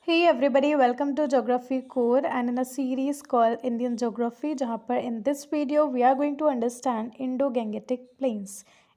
Hey everybody, welcome to Geography Core and in a series called Indian Geography जहाँ पर in this video we are going to understand Indo-Gangetic Plains.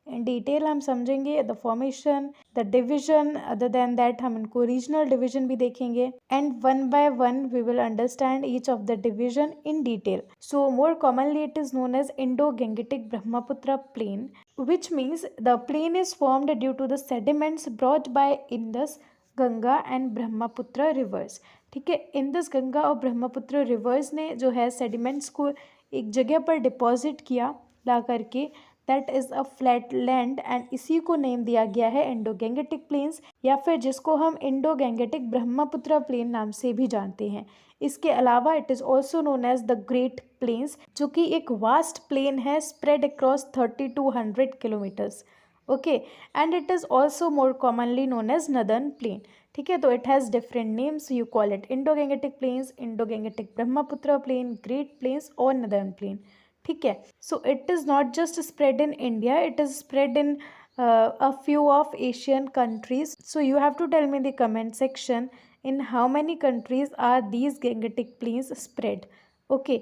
In detail हम समझेंगे the formation, the division, other than that हम इनको regional division भी देखेंगे and one by one we will understand each of the division in detail. So more commonly it is known as Indo-Gangetic Brahmaputra Plain, which means the plain is formed due to the sediments brought by Indus, Ganga and Brahmaputra reverse. ठीक है, Indus Ganga और Brahmaputra reverse ने जो है sediments को एक जगह पर डिपॉजिट किया ला करके, that is a flat land and इसी को नेम दिया गया है इंडो गैंगेटिक प्लेन्स, या फिर जिसको हम इंडो गैंगेटिक ब्रह्मपुत्र प्लेन नाम से भी जानते हैं। इसके अलावा it is also known as the great plains, जो कि एक वास्ट प्लेन है spread across 3200 kilometres. Okay, and it is also more commonly known as northern plain. ठीक है, तो it has different names, you call it Indo Gangetic plains, Indo Gangetic Brahmaputra plain, great plains और northern plain. ठीक है, so it is not just spread in India, it is spread in a few of Asian countries. So you have to tell me in the comment section in how many countries are these gangetic plains spread. Okay,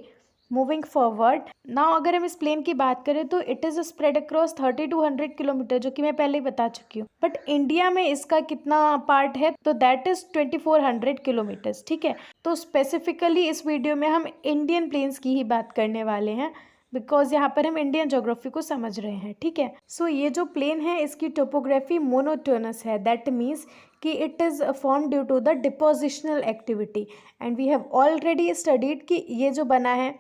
moving forward now अगर हम इस plane की बात करें तो it is spread across 3200 kilometre, जो कि मैं पहले ही बता चुकी हूँ। बट इंडिया में इसका कितना पार्ट है, तो दैट इज़ 2400 किलोमीटर्स। ठीक है, तो स्पेसिफिकली इस वीडियो में हम इंडियन प्लेन्स की ही बात करने वाले हैं, बिकॉज यहाँ पर हम इंडियन ज्योग्राफी को समझ रहे हैं। ठीक है, सो ये जो प्लेन है इसकी टोपोग्राफी मोनोटोनस है, दैट मीन्स कि it is form due to the depositional activity, and we have already studied कि ये जो बना है,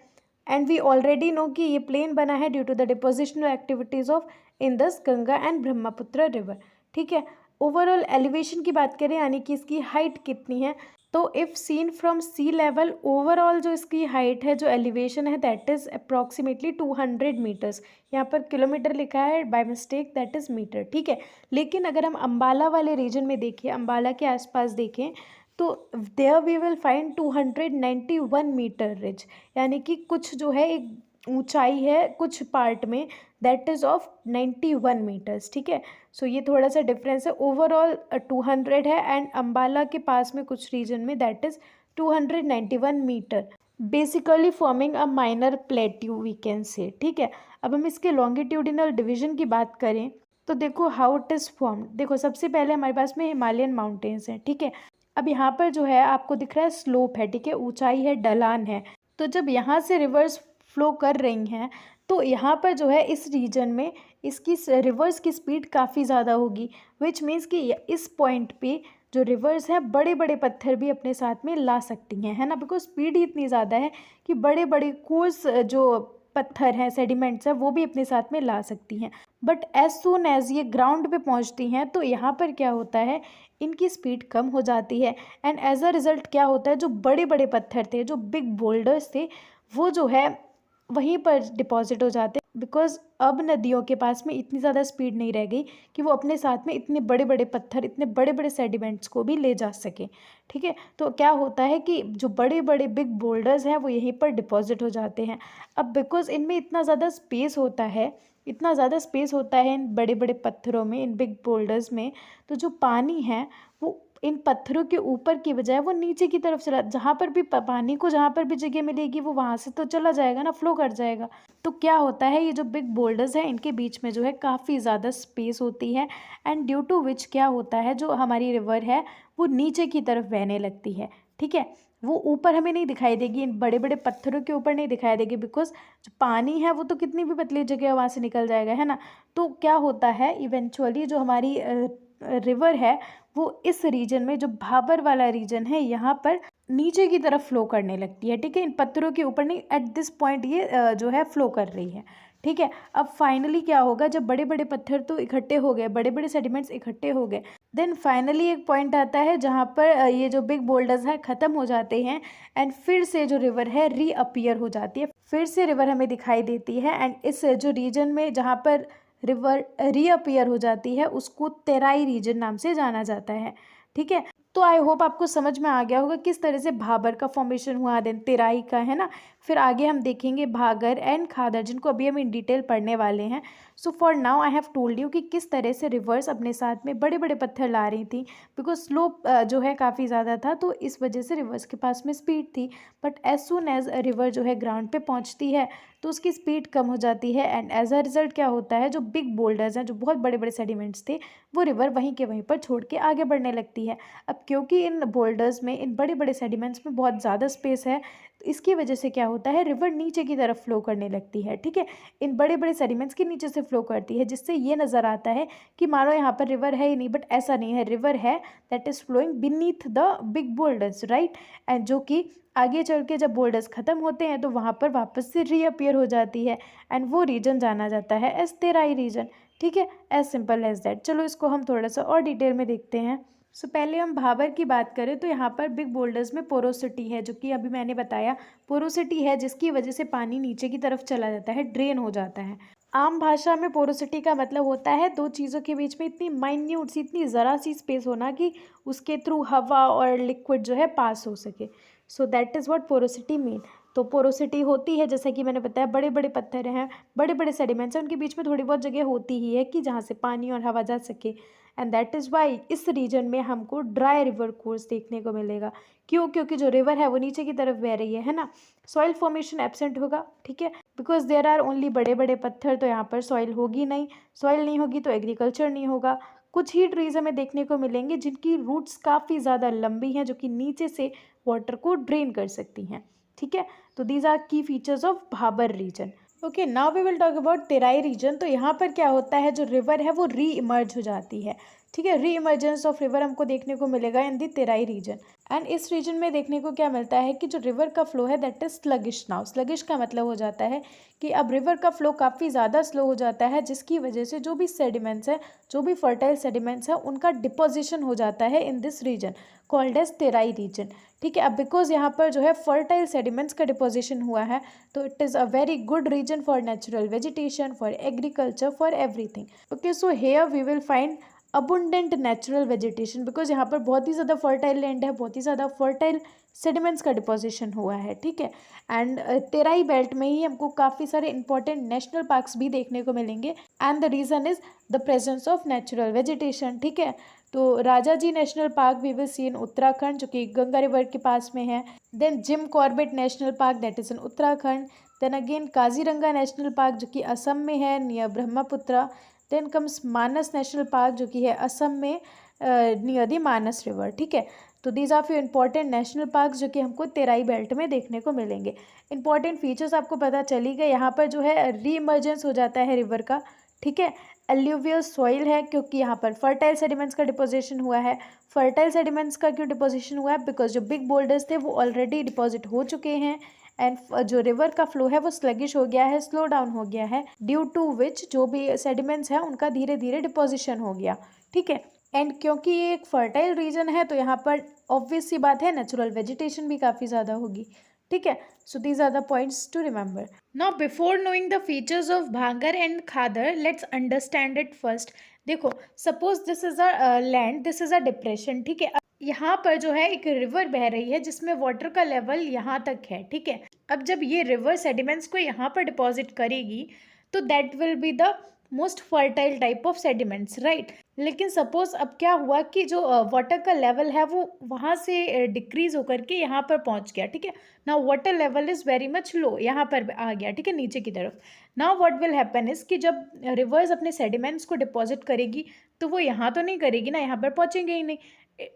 एंड वी ऑलरेडी नो कि ये प्लेन बना है due to the depositional activities of Indus, Ganga and Brahmaputra river. ठीक है, ओवरऑल एलिवेशन की बात करें यानी कि इसकी हाइट कितनी है, तो if seen from sea level overall जो इसकी हाइट है, जो एलिवेशन है, दैट इज़ अप्रॉक्सीमेटली 200 मीटर्स। यहाँ पर किलोमीटर लिखा है by mistake, that is metre. ठीक है, लेकिन अगर हम अम्बाला वाले रीजन में देखें, अम्बाला के आसपास देखें, तो there we will find 291 metre ridge, यानी कि कुछ जो है एक ऊंचाई है कुछ पार्ट में, दैट इज़ ऑफ 91 मीटर्स। ठीक है, सो ये थोड़ा सा डिफरेंस है। ओवरऑल 200 है एंड अम्बाला के पास में कुछ रीजन में that is 291 metre, basically forming a minor plateau we can say. ठीक है, अब हम इसके लॉन्गिट्यूडिनल डिवीजन की बात करें तो देखो हाउ इट इज़ फॉर्म्ड। देखो सबसे पहले हमारे पास में हिमालयन माउंटेन्स हैं। ठीक है, अब यहाँ पर जो है आपको दिख रहा है स्लोप है, ठीक है, ऊंचाई है, ढलान है। तो जब यहाँ से रिवर्स फ्लो कर रही हैं तो यहाँ पर जो है इस रीजन में इसकी रिवर्स की स्पीड काफ़ी ज़्यादा होगी, विच मीन्स कि इस पॉइंट पे जो रिवर्स हैं बड़े बड़े पत्थर भी अपने साथ में ला सकती हैं, है ना, बिकॉज स्पीड ही इतनी ज़्यादा है कि बड़े बड़े कोर्स जो पत्थर हैं, सेडिमेंट्स हैं, वो भी अपने साथ में ला सकती हैं। बट एज सून एज ये ग्राउंड पे पहुंचती हैं तो यहाँ पर क्या होता है, इनकी स्पीड कम हो जाती है एंड एज अ रिज़ल्ट क्या होता है, जो बड़े बड़े पत्थर थे, जो बिग बोल्डर्स थे, वो जो है वहीं पर डिपॉजिट हो जाते हैं, बिकॉज अब नदियों के पास में इतनी ज़्यादा स्पीड नहीं रह गई कि वो अपने साथ में इतने बड़े बड़े पत्थर, इतने बड़े बड़े सेडिमेंट्स को भी ले जा सके। ठीक है, तो क्या होता है कि जो बड़े बड़े बिग बोल्डर्स हैं वो यहीं पर डिपॉजिट हो जाते हैं। अब बिकॉज इनमें इतना ज़्यादा स्पेस होता है, इतना ज़्यादा स्पेस होता है इन बड़े बड़े पत्थरों में, इन बिग बोल्डर्स में, तो जो पानी है वो इन पत्थरों के ऊपर की बजाय वो नीचे की तरफ चला, जहाँ पर भी पानी को जहाँ पर भी जगह मिलेगी वो वहाँ से तो चला जाएगा ना, फ्लो कर जाएगा। तो क्या होता है, ये जो बिग बोल्डर्स हैं इनके बीच में जो है काफ़ी ज़्यादा स्पेस होती है एंड ड्यू टू विच क्या होता है, जो हमारी रिवर है वो नीचे की तरफ बहने लगती है। ठीक है, वो ऊपर हमें नहीं दिखाई देगी, इन बड़े बड़े पत्थरों के ऊपर नहीं दिखाई देगी, बिकॉज जो पानी है वो तो कितनी भी पतली जगह वहाँ से निकल जाएगा, है ना। तो क्या होता है, इवेंचुअली जो हमारी रिवर है वो इस रीजन में, जो भाबर वाला रीजन है, यहाँ पर नीचे की तरफ फ्लो करने लगती है। ठीक है, इन पत्थरों के ऊपर नहीं, एट दिस पॉइंट ये जो है फ्लो कर रही है। ठीक है, अब फाइनली क्या होगा, जब बड़े बड़े पत्थर तो इकट्ठे हो गए, बड़े बड़े सेडिमेंट्स इकट्ठे हो गए, देन फाइनली एक पॉइंट आता है जहाँ पर ये जो बिग बोल्डर्स हैं ख़त्म हो जाते हैं एंड फिर से जो रिवर है रीअपियर हो जाती है, फिर से रिवर हमें दिखाई देती है एंड इस जो रीजन में जहाँ पर रिवर रीअपियर हो जाती है उसको तेराई रीजन नाम से जाना जाता है। ठीक है, तो आई होप आपको समझ में आ गया होगा किस तरह से भाबर का फॉर्मेशन हुआ, देन तेराई का, है ना। फिर आगे हम देखेंगे भागर एंड खादर, जिनको अभी हम इन डिटेल पढ़ने वाले हैं। So for now I have told you कि किस तरह से रिवर्स अपने साथ में बड़े बड़े पत्थर ला रही थी, बिकॉज स्लोप जो है काफ़ी ज़्यादा था, तो इस वजह से रिवर्स के पास में स्पीड थी। But as soon as river जो है ग्राउंड पे पहुंचती है तो उसकी स्पीड कम हो जाती है, एंड एज अ रिजल्ट क्या होता है, जो बिग बोल्डर्स हैं, जो बहुत बड़े बड़े सेडिमेंट्स थे, वो रिवर वहीं के वहीं पर छोड़ के आगे बढ़ने लगती है। अब क्योंकि इन बोल्डर्स में, इन बड़े बड़े सेडिमेंट्स में बहुत ज़्यादा स्पेस है, तो इसकी वजह से क्या होता है, रिवर नीचे की तरफ फ्लो करने लगती है। ठीक है, इन बड़े बड़े सेडिमेंट्स के नीचे से फ्लो करती है, जिससे ये नज़र आता है कि मानो यहाँ पर रिवर है ही नहीं, बट ऐसा नहीं है, रिवर है, that is flowing beneath the big boulders, right. And जो कि आगे चल के जब बोल्डर्स ख़त्म होते हैं तो वहाँ पर वापस से रीअपियर हो जाती है, एंड वो रीजन जाना जाता है एज तेराई रीजन। ठीक है, एज सिंपल एज दैट। चलो इसको हम थोड़ा सा और डिटेल में देखते हैं। सो पहले हम भाबर की बात करें तो यहाँ पर बिग बोल्डर्स में पोरोसिटी है, जो कि अभी मैंने बताया, पोरोसिटी है जिसकी वजह से पानी नीचे की तरफ चला जाता है, ड्रेन हो जाता है। आम भाषा में पोरोसिटी का मतलब होता है दो चीज़ों के बीच में इतनी माइन्यूट सी, इतनी ज़रा सी स्पेस होना कि उसके थ्रू हवा और लिक्विड जो है पास हो सके। So that is what porosity mean. तो पोरोसिटी होती है, जैसे कि मैंने बताया, बड़े बड़े पत्थर हैं, बड़े बड़े सेडिमेंट्स हैं, उनके बीच में थोड़ी बहुत जगह होती ही है कि जहाँ से पानी और हवा जा सके, एंड दैट इज़ वाई इस रीजन में हमको ड्राई रिवर कोर्स देखने को मिलेगा। क्यों? क्योंकि जो रिवर है वो नीचे की तरफ बह रही है ना। सॉइल फॉर्मेशन एब्सेंट होगा, ठीक है, बिकॉज देयर आर ओनली बड़े बड़े पत्थर, तो यहाँ पर सॉइल होगी नहीं, सॉइल नहीं होगी तो एग्रीकल्चर नहीं होगा। कुछ ही ट्रीज हमें देखने को मिलेंगे जिनकी रूट्स काफ़ी ज़्यादा लंबी हैं, जो कि नीचे से वाटर को ड्रेन कर सकती हैं। ठीक है, तो these are key features of Bhabar region. Okay, now we will talk about Terai region. तो यहाँ पर क्या होता है, जो रिवर है वो री इमर्ज हो जाती है। ठीक है, री इमर्जेंस ऑफ रिवर हमको देखने को मिलेगा इन दी तेराई रीजन। एंड इस रीजन में देखने को क्या मिलता है कि जो रिवर का फ्लो है that is sluggish now. Sluggish का मतलब हो जाता है कि अब रिवर का फ्लो काफ़ी ज़्यादा स्लो हो जाता है, जिसकी वजह से जो भी सेडिमेंट्स है, जो भी फर्टाइल सेडिमेंट्स है, उनका डिपोजिशन हो जाता है in this region called as Terai region. ठीक है, अब बिकॉज यहाँ पर जो है फर्टाइल सेडिमेंट्स का डिपोजिशन हुआ है, तो it is a very good reason for natural vegetation, for agriculture, for everything. Okay, so here we will find abundant natural vegetation, because यहाँ पर बहुत ही ज़्यादा फर्टाइल लैंड है, बहुत ही ज़्यादा फर्टाइल सेडिमेंट्स का डिपोजिशन हुआ है। ठीक है, एंड तेराई बेल्ट में ही हमको काफ़ी सारे इंपॉर्टेंट नेशनल पार्क्स भी देखने को मिलेंगे, and the reason is the presence of natural vegetation. ठीक है, तो Rajaji national park we will see in Uttarakhand, जो कि गंगा रिवर के पास में है। Then Jim Corbett national park that is in Uttarakhand. Then again Kaziranga national park, जो कि असम में है, near Brahmaputra. Then comes Manas national park, जो कि है असम में, नियर दी मानस रिवर। ठीक है, तो these are few important national parks जो कि हमको तेराई बेल्ट में देखने को मिलेंगे। इंपॉर्टेंट फीचर्स आपको पता चली गए। यहाँ पर जो है री इमर्जेंस हो जाता है रिवर का। ठीक है, एल्यूवियल सॉइल है, क्योंकि यहाँ पर फर्टाइल सेडिमेंट्स का डिपोजिशन हुआ है। फर्टाइल सेडिमेंट्स का क्यों डिपोजिशन हुआ है? बिकॉज जो बिग बोल्डर्स थे वो ऑलरेडी डिपॉजिट हो चुके हैं, एंड जो रिवर का फ्लो है वो स्लगिश हो गया है, स्लो डाउन हो गया है, ड्यू टू विच जो भी सेडिमेंट्स हैं उनका धीरे धीरे डिपोजिशन हो गया। ठीक है, एंड क्योंकि ये एक फर्टाइल रीजन है तो यहाँ पर ऑब्वियस सी बात है नेचुरल वेजिटेशन भी काफ़ी ज़्यादा होगी। ठीक है, so these are the points to remember. Now before knowing the features of Bhangar and Khadar, let's understand it first. देखो, suppose this is a land, this is a depression. ठीक है, यहाँ पर जो है एक रिवर बह रही है जिसमें वाटर का लेवल यहाँ तक है। ठीक है, अब जब ये रिवर सेडिमेंट्स को यहाँ पर डिपॉजिट करेगी तो that will be the most fertile type of sediments, right. लेकिन सपोज अब क्या हुआ कि जो वाटर का लेवल है वो वहाँ से डिक्रीज होकर के यहाँ पर पहुँच गया। ठीक है, now water level is very much low, यहाँ पर आ गया। ठीक है, नीचे की तरफ। Now what will happen is कि जब रिवर्स अपने सेडिमेंट्स को डिपॉजिट करेगी तो वो यहाँ तो नहीं करेगी ना, यहाँ पर पहुँचेंगे ही नहीं,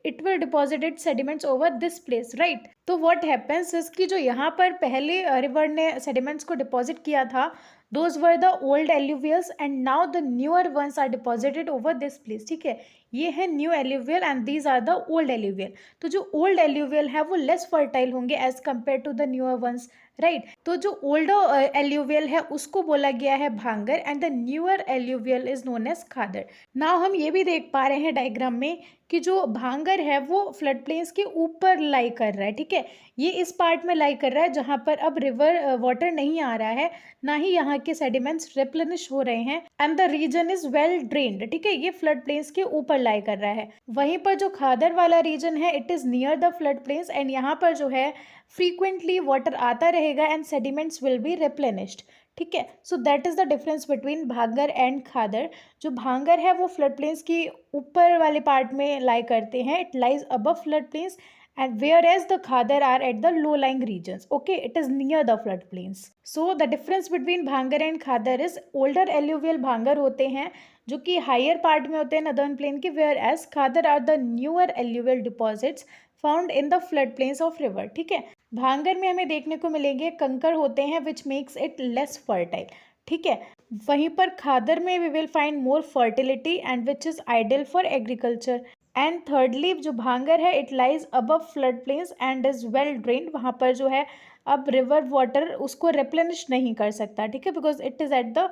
it will deposit it sediments over this place, right. तो व्हाट हैपेंस इज कि जो यहाँ पर पहले रिवर ने सेडिमेंट्स को डिपॉजिट किया था, those were the old alluvials and now the newer ones are deposited over this place। ठीक है, ये है new alluvial and these are the old alluvial. तो जो ओल्ड एल्यूवियल है वो लेस फर्टाइल होंगे as compare to the newer ones, right. तो जो ओल्ड एल्यूवियल है उसको बोला गया है Bhangar, and the newer alluvial is known as Khadar. Now हम ये भी देख पा रहे हैं डायग्राम में कि जो भांगर है वो फ्लड प्लेन्स के ऊपर लाई कर रहा है। ठीक है, ये इस पार्ट में लाई कर रहा है जहाँ पर अब रिवर वाटर नहीं आ रहा है, ना ही यहाँ के सेडिमेंट्स रिप्लेनिश हो रहे हैं, and the region is well drained. ठीक है, ये फ्लड प्लेन्स के ऊपर लाई कर रहा है। वहीं पर जो खादर वाला रीजन है it is near the flood plains, and यहाँ पर जो है फ्रीक्वेंटली वाटर आता रहेगा and sediments will be replenished. ठीक है। So that is the difference between भांगर एंड खादर। जो भांगर है वो फ्लड प्लेन्स की ऊपर वाले पार्ट में लाई करते हैं, it lies above flood planes, and whereas the khadar are at the low lying regions. Okay, it is near the flood plains. So the difference between bhangar and khadar is older alluvial bhangar होते हैं जो कि higher part में होते हैं northern plain के, where as Khadar are the newer alluvial deposits found in the flood plains of river. ठीक है। भांगर में हमें देखने को मिलेंगे कंकर होते हैं which makes it less fertile. ठीक है। वहीं पर खादर में we will find more fertility and which is ideal for agriculture. And thirdly जो भांगर है it lies above flood plains and is well drained. वहाँ पर जो है अब रिवर वाटर उसको रिप्लेनिश नहीं कर सकता। ठीक है, because it is at the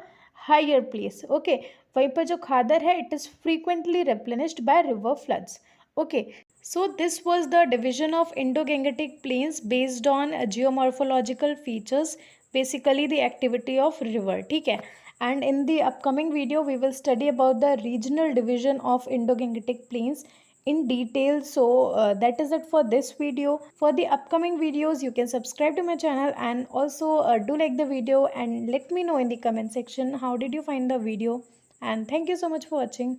higher place. Okay, वहीं पर जो खादर है it is frequently replenished by river floods. Okay, so this was the division of Indo-Gangetic Plains based on geomorphological features, basically the activity of river. ठीक है। And in the upcoming video we will study about the regional division of Indo-Gangetic Plains in detail. So that is it for this video. For the upcoming videos you can subscribe to my channel and also do like the video and let me know in the comment section how did you find the video, and thank you so much for watching.